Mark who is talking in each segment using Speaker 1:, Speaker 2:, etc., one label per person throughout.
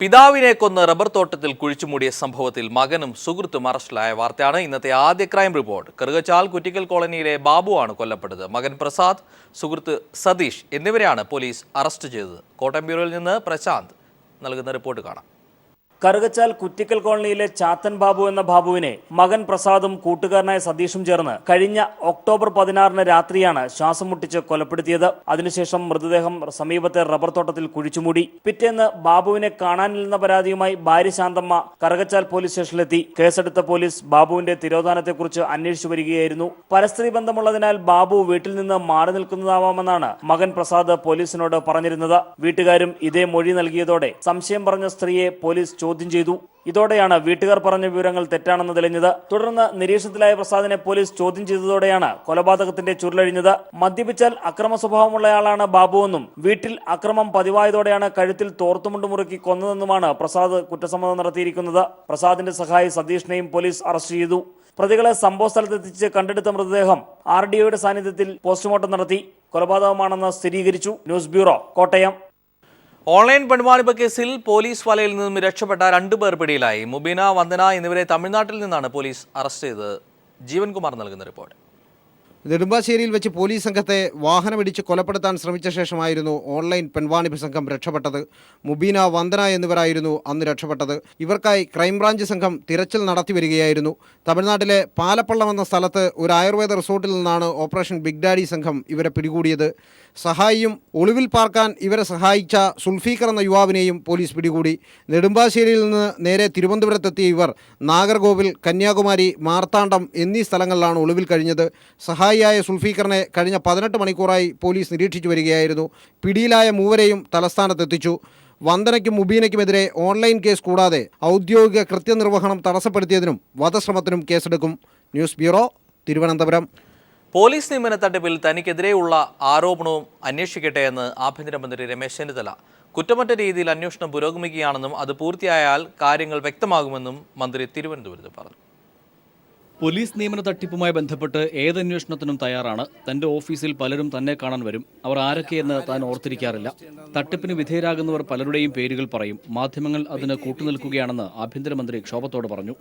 Speaker 1: പിതാവിനെ കൊന്ന് റബ്ബർ തോട്ടത്തിൽ കുഴിച്ചുമൂടിയ സംഭവത്തിൽ മകനും സുഹൃത്തും അറസ്റ്റിലായ വാർത്തയാണ് ഇന്നത്തെ ആദ്യ ക്രൈം റിപ്പോർട്ട്. കറുകച്ചാൽ കുറ്റിക്കൽ കോളനിയിലെ ബാബുവാണ് കൊല്ലപ്പെട്ടത്. മകൻ പ്രസാദ്, സുഹൃത്ത് സതീഷ് എന്നിവരെയാണ് പോലീസ് അറസ്റ്റ് ചെയ്തത്. കോട്ടയം ബ്യൂറോയിൽ നിന്ന് പ്രശാന്ത് നൽകുന്ന റിപ്പോർട്ട് കാണാം.
Speaker 2: കറുകച്ചാൽ കുറ്റിക്കൽ കോളനിയിലെ ചാത്തൻ ബാബു എന്ന ബാബുവിനെ മകൻ പ്രസാദും കൂട്ടുകാരനായ സതീഷും ചേർന്ന് കഴിഞ്ഞ ഒക്ടോബർ 16 രാത്രിയാണ് ശ്വാസം മുട്ടിച്ച് കൊലപ്പെടുത്തിയത്. അതിനുശേഷം മൃതദേഹം സമീപത്തെ റബ്ബർ തോട്ടത്തിൽ കുഴിച്ചുമൂടി. പിറ്റേന്ന് ബാബുവിനെ കാണാനില്ലെന്ന പരാതിയുമായി ഭാര്യ ശാന്തമ്മ കറുകച്ചാൽ പോലീസ് സ്റ്റേഷനിലെത്തി. കേസെടുത്ത പോലീസ് ബാബുവിന്റെ തിരോധാനത്തെക്കുറിച്ച് അന്വേഷിച്ചു വരികയായിരുന്നു. പരസ്ത്രീ ബന്ധമുള്ളതിനാൽ ബാബു വീട്ടിൽ നിന്ന് മാറി നിൽക്കുന്നതാവാമെന്നാണ് മകൻ പ്രസാദ് പോലീസിനോട് പറഞ്ഞിരുന്നത്. വീട്ടുകാരും ഇതേ മൊഴി നൽകിയതോടെ സംശയം പറഞ്ഞ സ്ത്രീയെ പോലീസ് ചോദ്യം ചെയ്തു. ഇതോടെയാണ് വീട്ടുകാർ പറഞ്ഞ വിവരങ്ങൾ തെറ്റാണെന്ന് തെളിഞ്ഞത്. തുടർന്ന് നിരീക്ഷണത്തിലായ പ്രസാദിനെ പോലീസ് ചോദ്യം ചെയ്തതോടെയാണ് കൊലപാതകത്തിന്റെ ചുരുളഴിഞ്ഞത്. മദ്യപിച്ചാൽ അക്രമ സ്വഭാവമുള്ളയാളാണ് ബാബുവെന്നും വീട്ടിൽ അക്രമം പതിവായതോടെയാണ് കഴുത്തിൽ തോർത്തുമുണ്ട് മുറുക്കി കൊന്നതെന്നുമാണ് പ്രസാദ് കുറ്റസമ്മതം നടത്തിയിരിക്കുന്നത്. പ്രസാദിന്റെ സഹായി സതീഷിനെയും പോലീസ് അറസ്റ്റ് ചെയ്തു. പ്രതികളെ സംഭവ സ്ഥലത്തെത്തിച്ച് കണ്ടെടുത്ത മൃതദേഹം RDOയുടെ സാന്നിധ്യത്തിൽ പോസ്റ്റ്മോർട്ടം നടത്തി. കൊലപാതകമാണെന്ന് സ്ഥിരീകരിച്ചു. News bureau, Kottayam.
Speaker 1: ഓൺലൈൻ പെൺവാണിഭ കേസിൽ പോലീസ് വലയിൽ നിന്നും രക്ഷപ്പെട്ട 2 പേർ പിടിയിലായി. മുബീന, വന്ദന എന്നിവരെ തമിഴ്നാട്ടിൽ നിന്നാണ് പോലീസ് അറസ്റ്റ് ചെയ്തത്. ജീവൻകുമാർ നൽകുന്ന റിപ്പോർട്ട്.
Speaker 3: നെടുമ്പാശ്ശേരിയിൽ വെച്ച് പോലീസ് സംഘത്തെ വാഹനമിടിച്ച് കൊലപ്പെടുത്താൻ ശ്രമിച്ച ശേഷമായിരുന്നു ഓൺലൈൻ പെൺവാണിഭ സംഘം രക്ഷപ്പെട്ടത്. മുബീന, വന്ദന എന്നിവരായിരുന്നു അന്ന് രക്ഷപ്പെട്ടത്. ഇവർക്കായി ക്രൈംബ്രാഞ്ച് സംഘം തിരച്ചിൽ നടത്തി വരികയായിരുന്നു. തമിഴ്നാട്ടിലെ പാലപ്പള്ളം എന്ന സ്ഥലത്ത് ഒരു ആയുർവേദ റിസോർട്ടിൽ നിന്നാണ് ഓപ്പറേഷൻ ബിഗ് ഡാഡി സംഘം ഇവരെ പിടികൂടിയത്. സഹായിയും ഒളിവിൽ പാർക്കാൻ ഇവരെ സഹായിച്ച സുൽഫീഖർ എന്ന യുവാവിനെയും പോലീസ് പിടികൂടി. നെടുമ്പാശ്ശേരിയിൽ നിന്ന് നേരെ തിരുവനന്തപുരത്തെത്തിയ ഇവർ നാഗർകോവിൽ, കന്യാകുമാരി, മാർത്താണ്ഡം എന്നീ സ്ഥലങ്ങളിലാണ് ഒളിവിൽ കഴിഞ്ഞത്. സഹായിയായ സുൽഫീഖറിനെ കഴിഞ്ഞ 18 മണിക്കൂറായി പോലീസ് നിരീക്ഷിച്ചു വരികയായിരുന്നു. പിടിയിലായ മൂവരെയും തലസ്ഥാനത്തെത്തിച്ചു. വന്ദനയ്ക്കും മുബീനയ്ക്കുമെതിരെ ഓൺലൈൻ കേസ് കൂടാതെ ഔദ്യോഗിക കൃത്യനിർവഹണം തടസ്സപ്പെടുത്തിയതിനും വധശ്രമത്തിനും കേസെടുക്കും. News bureau, Thiruvananthapuram.
Speaker 1: പോലീസ് നിയമന തട്ടിപ്പിൽ തനിക്കെതിരെയുള്ള ആരോപണവും അന്വേഷിക്കട്ടെ എന്ന് ആഭ്യന്തരമന്ത്രി രമേശ് ചെന്നിത്തല. കുറ്റമറ്റ രീതിയിൽ അന്വേഷണം പുരോഗമിക്കുകയാണെന്നും അത് പൂർത്തിയായാൽ കാര്യങ്ങൾ വ്യക്തമാകുമെന്നും മന്ത്രി തിരുവനന്തപുരത്ത് പറഞ്ഞു.
Speaker 4: പോലീസ് നിയമന തട്ടിപ്പുമായി ബന്ധപ്പെട്ട് ഏതന്വേഷണത്തിനും തയ്യാറാണ്. തന്റെ ഓഫീസിൽ പലരും തന്നെ കാണാൻ വരും. അവർ ആരൊക്കെയെന്ന് താൻ ഓർത്തിരിക്കാറില്ല. തട്ടിപ്പിന് വിധേയരാകുന്നവർ പലരുടെയും പേരുകൾ പറയും. മാധ്യമങ്ങൾ അതിന് കൂട്ടുനിൽക്കുകയാണെന്ന് ആഭ്യന്തരമന്ത്രി ക്ഷോഭത്തോട് പറഞ്ഞു.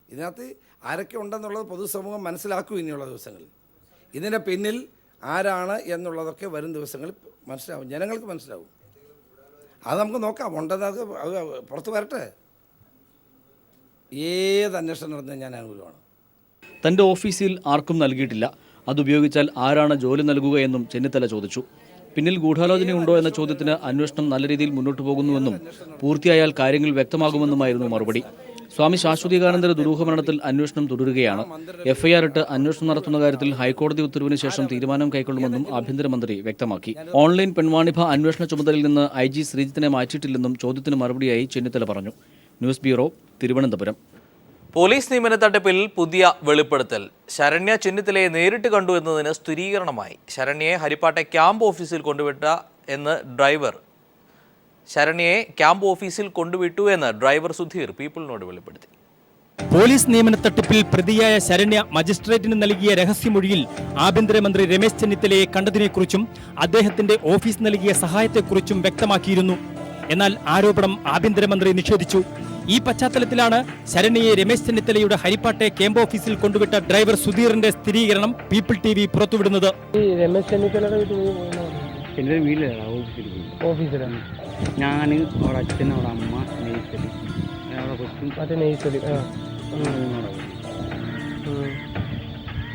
Speaker 5: ഇതിനകത്ത് ആരൊക്കെ ഉണ്ടെന്നുള്ളത് പൊതുസമൂഹം മനസ്സിലാക്കും. ഇനിയുള്ള ദിവസങ്ങളിൽ ഇതിൻ്റെ പിന്നിൽ ആരാണ് എന്നുള്ളതൊക്കെ വരും ദിവസങ്ങളിൽ മനസ്സിലാവും, ജനങ്ങൾക്ക് മനസ്സിലാവും. അത് നമുക്ക് നോക്കാം. ഉണ്ടെന്ന് അത് പുറത്ത് വരട്ടെ. ഏത് അന്വേഷണം നടന്നാൽ ഞാൻ അനുകൂലമാണ്.
Speaker 4: തന്റെ ഓഫീസിൽ ആർക്കും നൽകിയിട്ടില്ല. അതുപയോഗിച്ചാൽ ആരാണ് ജോലി നൽകുകയെന്നും ചെന്നിത്തല ചോദിച്ചു. പിന്നിൽ ഗൂഢാലോചനയുണ്ടോ എന്ന ചോദ്യത്തിന് അന്വേഷണം നല്ല രീതിയിൽ മുന്നോട്ട് പോകുന്നുവെന്നും പൂർത്തിയായാൽ കാര്യങ്ങൾ വ്യക്തമാകുമെന്നുമായിരുന്നു മറുപടി. സ്വാമി ശാശ്വതീകാനന്ദന്റെ ദുരൂഹമരണത്തിൽ അന്വേഷണം തുടരുകയാണ്. FIR ഇട്ട് അന്വേഷണം നടത്തുന്ന കാര്യത്തിൽ ഹൈക്കോടതി ഉത്തരവിന് ശേഷം തീരുമാനം കൈക്കൊള്ളുമെന്നും ആഭ്യന്തരമന്ത്രി വ്യക്തമാക്കി. ഓൺലൈൻ പെൺവാണിഭ അന്വേഷണ ചുമതലയിൽ നിന്ന് IG ശ്രീജിത്തിനെ മാറ്റിയിട്ടില്ലെന്നും ചോദ്യത്തിന് മറുപടിയായി ചെന്നിത്തല പറഞ്ഞു. News bureau, Thiruvananthapuram.
Speaker 1: പോലീസ് നിയമന തട്ടിപ്പിൽ പുതിയ വെളിപ്പെടുത്തൽ. ശരണ്യ ചെന്നിത്തലയെ നേരിട്ട് കണ്ടു എന്നതിന് സ്ഥിരീകരണമായി. ശരണ്യയെ ഹരിപ്പാട്ടെ ക്യാമ്പ് ഓഫീസിൽ കൊണ്ടുവിട്ട എന്ന് ഡ്രൈവർ കൊണ്ടുവിട്ടു എന്ന് ഡ്രൈവർ സുധീർ പീപ്പിളിനോട് വെളിപ്പെടുത്തി.
Speaker 6: പോലീസ് നിയമന തട്ടിപ്പിൽ പ്രതിയായ ശരണ്യ മജിസ്ട്രേറ്റിന് നൽകിയ രഹസ്യമൊഴിയിൽ ആഭ്യന്തരമന്ത്രി രമേശ് ചെന്നിത്തലയെ കണ്ടതിനെക്കുറിച്ചും അദ്ദേഹത്തിന്റെ ഓഫീസ് നൽകിയ സഹായത്തെക്കുറിച്ചും വ്യക്തമാക്കിയിരുന്നു. എന്നാൽ ആരോപണം ആഭ്യന്തരമന്ത്രി നിഷേധിച്ചു. ഈ പശ്ചാത്തലത്തിലാണ് ശരണ്യയെ രമേശ് ചെന്നിത്തലയുടെ ഹരിപ്പാട്ടെ ക്യാമ്പ് ഓഫീസിൽ കൊണ്ടുവിട്ട ഡ്രൈവർ സുധീറിന്റെ സ്ഥിരീകരണം പീപ്പിൾ TV പുറത്തുവിടുന്നത്.
Speaker 7: രമേശ് ചെന്നിത്തലയുടെ ഓഫീസിലാണ്
Speaker 8: ഞാൻ, അവിടെ അച്ഛൻ, അവിടെ അമ്മ, നെയ്സലി, അവിടെ കൊച്ചും
Speaker 7: മറ്റേ നെയ്സലി.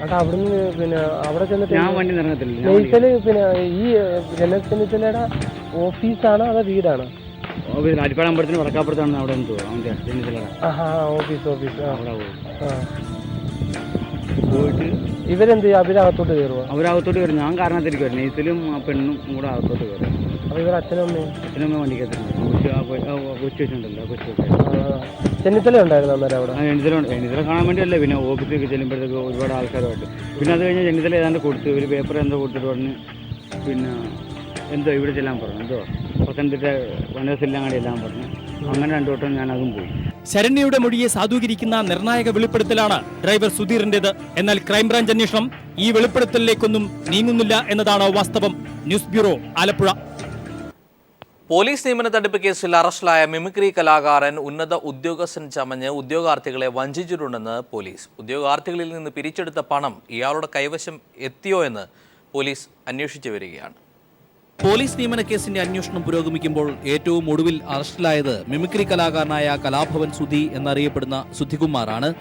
Speaker 7: അതാ അവിടുന്ന് പിന്നെ അവിടെ ചെന്നിട്ട്
Speaker 8: ഞാൻ വണ്ടി നിറങ്ങത്തില്ല.
Speaker 7: നെയ്സല് പിന്നെ ഈ രമേശ് ചെന്നിത്തലയുടെ ഓഫീസാണോ അതോ വീടാണോ?
Speaker 8: അരിപ്പാടമ്പലത്തിന് വടക്കാപ്പുറത്താണ്. അവിടെ അവൻ്റെ ചെന്നിത്തല
Speaker 7: ഓഫീസ്
Speaker 8: അവിടെ പോയിട്ട്
Speaker 7: ഇവരെന്ത് അവരകത്തോട്ട് കയറുക?
Speaker 8: അവരകത്തോട്ട് കയറും. ഞാൻ കാരണത്തിലേക്ക് വരും. നെയ്സലും ആ പെണ്ണും കൂടെ അകത്തോട്ട് കയറും.
Speaker 7: അപ്പോൾ ഇവർ അച്ഛനും അമ്മയും
Speaker 8: വണ്ടിക്കകത്തുണ്ട്. കൊച്ചു വെച്ചുണ്ടല്ലോ, കൊച്ചു
Speaker 7: ചെന്നിത്തല ഉണ്ടായിരുന്നു അന്നേരം അവിടെ?
Speaker 8: ചെന്നിത്തല കാണാൻ വേണ്ടിയല്ലേ. പിന്നെ ഓഫീസിലേക്ക് ചെല്ലുമ്പോഴത്തേക്ക് ഒരുപാട് ആൾക്കാരുമായിട്ട്. പിന്നെ അത് കഴിഞ്ഞ് ചെന്നിത്തല ഏതാണ്ട് കൊടുത്തു. ഒരു പേപ്പർ എന്തോ കൊടുത്തിട്ട് പറഞ്ഞ് പിന്നെ എന്തോ ഇവിടെ ചെല്ലാൻ പറഞ്ഞു. എന്തോ പത്തനംതിട്ട വനവാസില്ലാങ്ങാടി എല്ലാം പറഞ്ഞു. അങ്ങനെ 2 വട്ടം ഞാൻ അതും പോയി.
Speaker 6: ശരണ്യയുടെ മൊഴിയെ സാധൂകരിക്കുന്ന നിർണായക വെളിപ്പെടുത്തലാണ് ഡ്രൈവർ സുധീറിന്റേത്. എന്നാൽ ക്രൈംബ്രാഞ്ച് അന്വേഷണം ഈ വെളിപ്പെടുത്തലിലേക്കൊന്നും നീങ്ങുന്നില്ല എന്നതാണ് വാസ്തവം. News bureau, Alappuzha.
Speaker 1: പോലീസ് നിയമന തട്ടിപ്പ് കേസിൽ അറസ്റ്റിലായ മിമിക്രി കലാകാരൻ ഉന്നത ഉദ്യോഗസ്ഥൻ ചമഞ്ഞ് ഉദ്യോഗാർത്ഥികളെ വഞ്ചിച്ചിട്ടുണ്ടെന്ന് പോലീസ്. ഉദ്യോഗാർത്ഥികളിൽ നിന്ന് പിരിച്ചെടുത്ത പണം ഇയാളുടെ കൈവശം എത്തിയോ എന്ന് പോലീസ് അന്വേഷിച്ചു വരികയാണ്.
Speaker 4: പോലീസ് നിയമന കേസിന്റെ അന്വേഷണം പുരോഗമിക്കുമ്പോൾ ഏറ്റവും ഒടുവിൽ അറസ്റ്റിലായത് മിമിക്രി കലാകാരനായ കലാഭവൻ സുധി എന്നറിയപ്പെടുന്ന സുധികുമാറാണ്.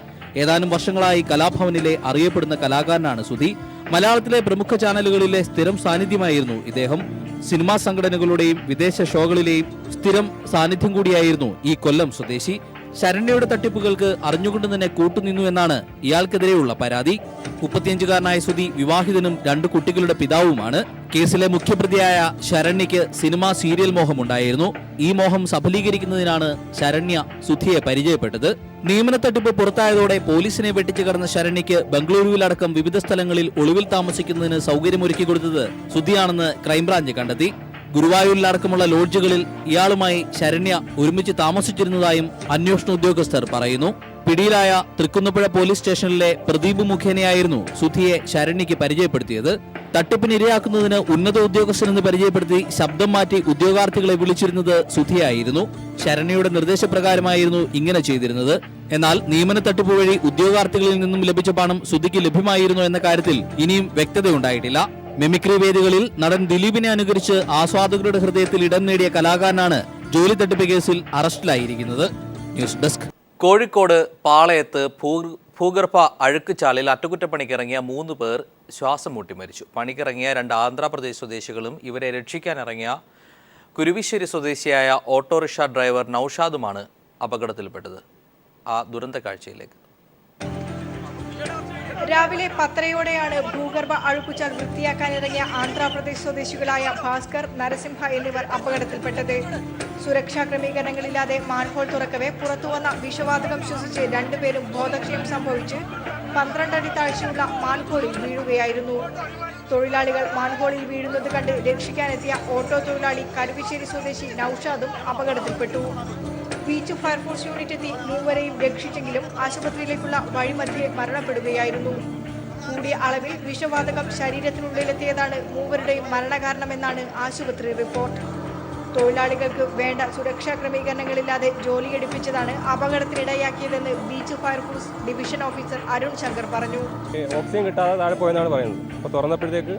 Speaker 4: ഏതാനും വർഷങ്ങളായി കലാഭവനിലെ അറിയപ്പെടുന്ന കലാകാരനാണ് സുധി. മലയാളത്തിലെ പ്രമുഖ ചാനലുകളിലെ സ്ഥിരം സാന്നിധ്യമായിരുന്നു ഇദ്ദേഹം. സിനിമാ സംഘടനകളുടെയും വിദേശ ഷോകളിലെയും സ്ഥിരം സാന്നിധ്യം കൂടിയായിരുന്നു ഈ കൊല്ലം സ്വദേശി. ശരണ്യയുടെ തട്ടിപ്പുകൾക്ക് അറിഞ്ഞുകൊണ്ട് തന്നെ കൂട്ടുനിന്നു എന്നാണ് ഇയാൾക്കെതിരെയുള്ള പരാതി. 35-കാരനായ സുധി വിവാഹിതനും 2 കുട്ടികളുടെ പിതാവുമാണ്. കേസിലെ മുഖ്യപ്രതിയായ ശരണ്യയ്ക്ക് സിനിമാ സീരിയൽ മോഹമുണ്ടായിരുന്നു. ഈ മോഹം സഫലീകരിക്കുന്നതിനാണ് ശരണ്യ സുധിയെ പരിചയപ്പെട്ടത്. നിയമന തട്ടിപ്പ് പുറത്തായതോടെ പോലീസിനെ വെട്ടിച്ചു കടന്ന ശരണ്യയ്ക്ക് ബംഗളൂരുവിലടക്കം വിവിധ സ്ഥലങ്ങളിൽ ഒളിവിൽ താമസിക്കുന്നതിന് സൗകര്യമൊരുക്കി കൊടുത്തത് സുധിയാണെന്ന് ക്രൈംബ്രാഞ്ച് കണ്ടെത്തി. ഗുരുവായൂരിലടക്കമുള്ള ലോഡ്ജുകളിൽ ഇയാളുമായി ശരണ്യ ഒരുമിച്ച് താമസിച്ചിരുന്നതായും അന്വേഷണ ഉദ്യോഗസ്ഥർ പറയുന്നു. പിടിയിലായ തൃക്കുന്നപ്പുഴ പോലീസ് സ്റ്റേഷനിലെ പ്രദീപ് മുഖേനയായിരുന്നു സുധിയെ ശരണ്യയ്ക്ക് പരിചയപ്പെടുത്തിയത്. തട്ടിപ്പിനിരയാക്കുന്നതിന് ഉന്നത ഉദ്യോഗസ്ഥനെന്ന് പരിചയപ്പെടുത്തി ശബ്ദം മാറ്റി ഉദ്യോഗാർത്ഥികളെ വിളിച്ചിരുന്നത് സുധിയായിരുന്നു. ശരണ്യയുടെ നിർദ്ദേശപ്രകാരമായിരുന്നു ഇങ്ങനെ ചെയ്തിരുന്നത്. എന്നാൽ നിയമന തട്ടിപ്പ് വഴി ഉദ്യോഗാർത്ഥികളിൽ നിന്നും ലഭിച്ച പണം സുധിക്ക് ലഭ്യമായിരുന്നു എന്ന കാര്യത്തിൽ ഇനിയും വ്യക്തതയുണ്ടായിട്ടില്ല. മിമിക്രി വേദികളിൽ നടൻ ദിലീപിനെ അനുകരിച്ച് ആസ്വാദകരുടെ ഹൃദയത്തിൽ ഇടം നേടിയ കലാകാരനാണ് ജോലി തട്ടിപ്പ് കേസിൽ അറസ്റ്റിലായിരിക്കുന്നത്. News desk.
Speaker 1: കോഴിക്കോട് പാളയത്ത് ഭൂഗർഭ അഴുക്കുചാലിൽ അറ്റകുറ്റപ്പണിക്കിറങ്ങിയ 3 പേർ ശ്വാസം മുട്ടി മരിച്ചു. പണിക്കിറങ്ങിയ 2 ആന്ധ്രാപ്രദേശ് സ്വദേശികളും ഇവരെ രക്ഷിക്കാനിറങ്ങിയ കുരുവിശ്ശേരി സ്വദേശിയായ ഓട്ടോറിക്ഷ ഡ്രൈവർ നൌഷാദുമാണ് അപകടത്തിൽപ്പെട്ടത്. ആ ദുരന്ത കാഴ്ചയിലേക്ക്.
Speaker 9: രാവിലെ 10:30യോടെയാണ് ഭൂഗർഭ അഴുക്കുചാൽ വൃത്തിയാക്കാനിറങ്ങിയ ആന്ധ്രാപ്രദേശ് സ്വദേശികളായ ഭാസ്കർ, നരസിംഹ എന്നിവർ അപകടത്തിൽപ്പെട്ടത്. സുരക്ഷാ ക്രമീകരണങ്ങളില്ലാതെ മാൻഹോൾ തുറക്കവെ പുറത്തുവന്ന വിഷവാതകം ശ്വസിച്ച് 2 പേരും ബോധക്ഷയം സംഭവിച്ച് 12 അടി താഴ്ചയുള്ള മാൻഹോളിൽ വീഴുകയായിരുന്നു. തൊഴിലാളികൾ മാൻഹോളിൽ വീഴുന്നത് കണ്ട് രക്ഷിക്കാനെത്തിയ ഓട്ടോ തൊഴിലാളി കരുവിശ്ശേരി സ്വദേശി നൌഷാദും അപകടത്തിൽപ്പെട്ടു. ബീച്ച് ഫയർഫോഴ്സ് യൂണിറ്റ് എത്തി 3 രക്ഷിച്ചെങ്കിലും ആശുപത്രിയിലേക്കുള്ള വഴിമധ്യേ മരണപ്പെടുകയായിരുന്നു. കൂടിയ അളവിൽ വിഷവാതകം ശരീരത്തിനുള്ളിലെത്തിയതാണ് 3 മരണകാരണമെന്നാണ് ആശുപത്രി റിപ്പോർട്ട്. തൊഴിലാളികൾക്ക് വേണ്ട സുരക്ഷാ ക്രമീകരണങ്ങളില്ലാതെ ജോലിയെടുപ്പിച്ചതാണ് അപകടത്തിനിടയാക്കിയതെന്ന് beach fire force division officer Arun Shankar പറഞ്ഞു.
Speaker 10: ഓക്സിജൻ കിട്ടാതെ താഴെ പോയെന്നാണ് പറയുന്നത്. അപ്പോൾ തുറന്നപ്പോഴത്തേക്ക്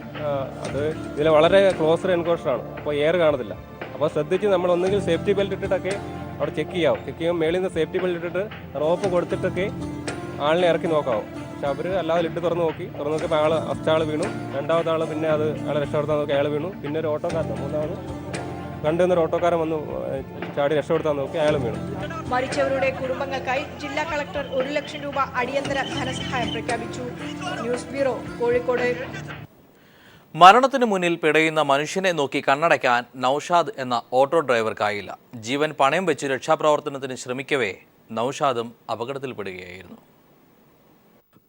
Speaker 10: അത് ഇതിൽ വളരെ ക്ലോസർ എൻകോഷറാണ്. അപ്പോൾ എയർ കാണത്തില്ല. അപ്പോൾ ശ്രദ്ധിച്ച് നമ്മൾ ഒന്നെങ്കിൽ സേഫ്റ്റി ബെൽറ്റ് ഇട്ടിട്ടൊക്കെ അവിടെ ചെക്ക് ചെയ്യുമ്പോൾ മേളിൽ നിന്ന് സേഫ്റ്റി ബെൽറ്റ് ഇട്ടിട്ട് റോപ്പ് കൊടുത്തിട്ടൊക്കെ ആളിനെ ഇറക്കി നോക്കാവും. പക്ഷെ അവർ അല്ലാതെ ലിഡ് തുറന്ന് നോക്കിയപ്പോൾ ഫസ്റ്റ് ആൾ വീണു. 2ാമത്തെ ആൾ പിന്നെ ആളെ രക്ഷപ്പെടുത്താൻ നോക്കി അയാൾ വീണു. പിന്നെ ഒരു ഓട്ടോക്കാരൻ 3ാമത് കണ്ടുവന്നൊരു ഓട്ടോക്കാരൻ വന്നു ചാടി രക്ഷപ്പെടുത്താൻ നോക്കി അയാളും വീണു.
Speaker 9: മരിച്ചവരുടെ കുടുംബങ്ങൾക്കായി ജില്ലാ കളക്ടർ 1 ലക്ഷം രൂപ അടിയന്തര ധനസഹായം പ്രഖ്യാപിച്ചു. News bureau, Kozhikode.
Speaker 1: മരണത്തിന് മുന്നിൽ പിടയുന്ന മനുഷ്യനെ നോക്കി കണ്ണടയ്ക്കാൻ നൌഷാദ് എന്ന ഓട്ടോ ഡ്രൈവർക്കായില്ല. ജീവൻ പണയം വെച്ച് രക്ഷാപ്രവർത്തനത്തിന് ശ്രമിക്കവേ നൌഷാദും അപകടത്തിൽപ്പെടുകയായിരുന്നു.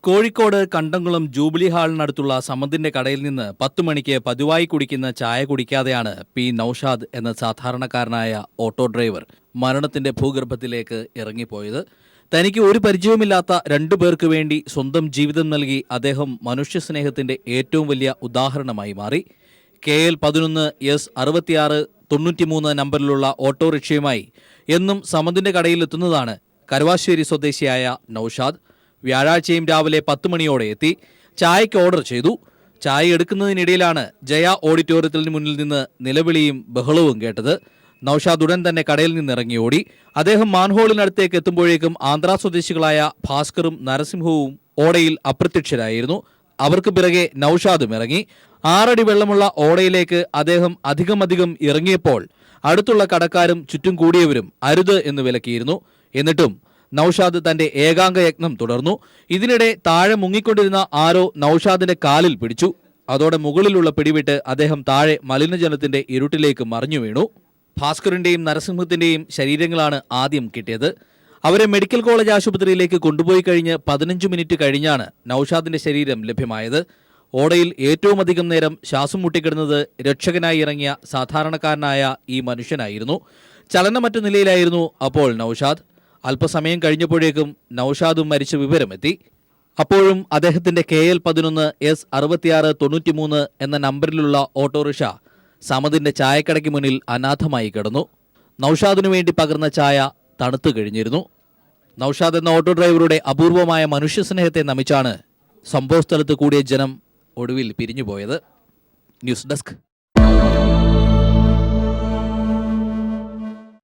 Speaker 4: കോഴിക്കോട് കണ്ടംകുളം ജൂബിലി ഹാളിനടുത്തുള്ള സമന്തിന്റെ കടയിൽ നിന്ന് 10 മണിക്ക് പതിവായി കുടിക്കുന്ന ചായ കുടിക്കാതെയാണ് പി നൌഷാദ് എന്ന സാധാരണക്കാരനായ ഓട്ടോ ഡ്രൈവർ മരണത്തിന്റെ ഭൂഗർഭത്തിലേക്ക് ഇറങ്ങിപ്പോയത്. തനിക്ക് ഒരു പരിചയവുമില്ലാത്ത 2 പേർക്ക് വേണ്ടി സ്വന്തം ജീവിതം നൽകി അദ്ദേഹം മനുഷ്യസ്നേഹത്തിന്റെ ഏറ്റവും വലിയ ഉദാഹരണമായി മാറി. KL 11 S66 93 നമ്പറിലുള്ള ഓട്ടോറിക്ഷയുമായി എന്നും സമന്തിന്റെ കടയിലെത്തുന്നതാണ് കരുവാശ്ശേരി സ്വദേശിയായ നൌഷാദ്. വ്യാഴാഴ്ചയും രാവിലെ 10 മണിയോടെ എത്തി. ചായയ്ക്ക് ഓർഡർ ചെയ്തു. ചായ എടുക്കുന്നതിനിടയിലാണ് ജയ ഓഡിറ്റോറിയത്തിന് മുന്നിൽ നിന്ന് നിലവിളിയും ബഹളവും കേട്ടത്. നൌഷാദ് ഉടൻ തന്നെ കടയിൽ നിന്നിറങ്ങി ഓടി. അദ്ദേഹം മാൻഹോളിനടുത്തേക്ക് എത്തുമ്പോഴേക്കും ആന്ധ്രാ സ്വദേശികളായ ഭാസ്കറും നരസിംഹവും ഓടയിൽ അപ്രത്യക്ഷരായിരുന്നു. അവർക്ക് പിറകെ നൌഷാദും ഇറങ്ങി. 6 അടി വെള്ളമുള്ള ഓടയിലേക്ക് അദ്ദേഹം അധികം ഇറങ്ങിയപ്പോൾ അടുത്തുള്ള കടക്കാരും ചുറ്റും കൂടിയവരും അരുത് എന്ന് വിലക്കിയിരുന്നു. എന്നിട്ടും നൌഷാദ് തന്റെ ഏകാംഗ യത്നം തുടർന്നു. ഇതിനിടെ താഴെ മുങ്ങിക്കൊണ്ടിരുന്ന ആരോ നൌഷാദിന്റെ കാലിൽ പിടിച്ചു. അതോടെ മുകളിലുള്ള പിടിവിട്ട് അദ്ദേഹം താഴെ മലിനജലത്തിന്റെ ഇരുട്ടിലേക്ക് മറിഞ്ഞു വീണു. ഭാസ്കറിന്റെയും നരസിംഹത്തിന്റെയും ശരീരങ്ങളാണ് ആദ്യം കിട്ടിയത്. അവരെ മെഡിക്കൽ കോളേജ് ആശുപത്രിയിലേക്ക് കൊണ്ടുപോയി കഴിഞ്ഞ് 15 മിനിറ്റ് കഴിഞ്ഞാണ് നൌഷാദിന്റെ ശരീരം ലഭ്യമായത്. ഓടയിൽ ഏറ്റവും അധികം നേരം ശ്വാസം മുട്ടിക്കിടന്നത് രക്ഷകനായി ഇറങ്ങിയ സാധാരണക്കാരനായ ഈ മനുഷ്യനായിരുന്നു. ചലനമറ്റ നിലയിലായിരുന്നു അപ്പോൾ നൌഷാദ്. അല്പസമയം കഴിഞ്ഞപ്പോഴേക്കും നൌഷാദും മരിച്ച വിവരമെത്തി. അപ്പോഴും അദ്ദേഹത്തിന്റെ KL 11 S66 93 എന്ന നമ്പറിലുള്ള ഓട്ടോറിക്ഷ
Speaker 1: സമദിന്റെ ചായക്കടയ്ക്ക് മുന്നിൽ അനാഥമായി കിടന്നു. നൌഷാദിനു വേണ്ടി പകർന്ന ചായ തണുത്തു കഴിഞ്ഞിരുന്നു. നൌഷാദ് എന്ന ഓട്ടോ ഡ്രൈവറുടെ അപൂർവമായ മനുഷ്യസ്നേഹത്തെ നമിച്ചാണ് സംഭവസ്ഥലത്ത് കൂടിയ ജനം ഒടുവിൽ പിരിഞ്ഞുപോയത്. News desk.